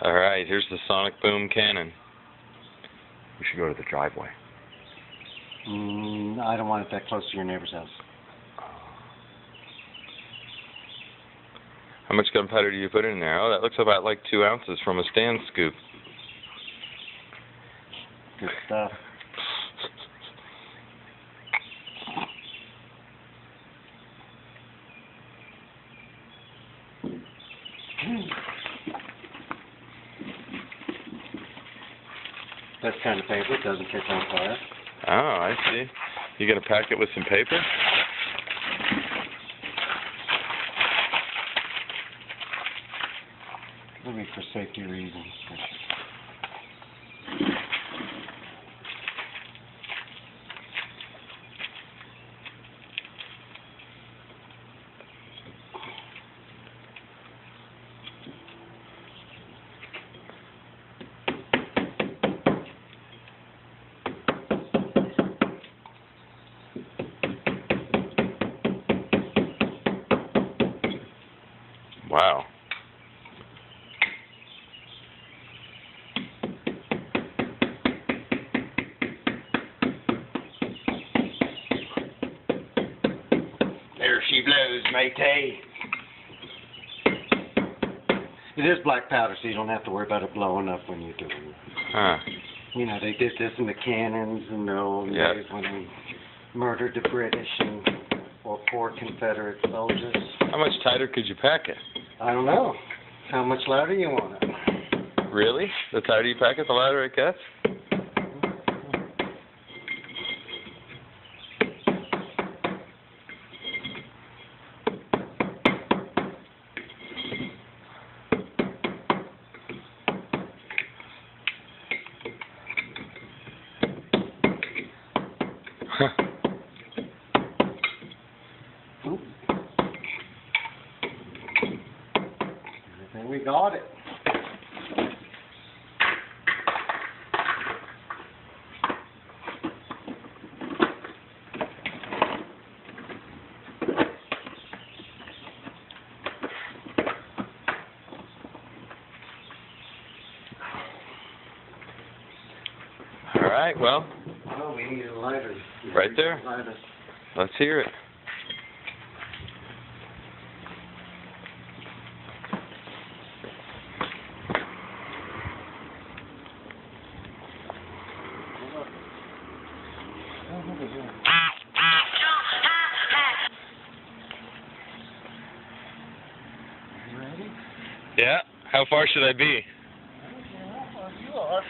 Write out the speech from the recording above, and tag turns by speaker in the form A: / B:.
A: Alright, here's the Sonic Boom cannon. We should go to the driveway.
B: I don't want it that close to your neighbor's house.
A: How much gunpowder do you put in there? Oh, that looks about like 2 ounces from a stand scoop.
B: Good stuff. That kind of paper doesn't catch on fire.
A: Oh, I see. You gonna pack it with some paper?
B: Maybe for safety reasons.
A: Wow.
B: There she blows, matey. It is black powder, so you don't have to worry about it blowing up when you do it.
A: Huh.
B: You know, they did this in the cannons in the old days when they murdered the British and or poor Confederate soldiers.
A: How much tighter could you pack it?
B: I don't know. How much louder you want it?
A: Really? The tighter you pack it, the louder it gets? Huh.
B: I think we got it.
A: All right, well.
B: Oh, we need a lighter.
A: Right there.
B: Lighter.
A: Let's hear it.
B: You ready?
A: Yeah. How far should I be?
B: I don't care how far you are.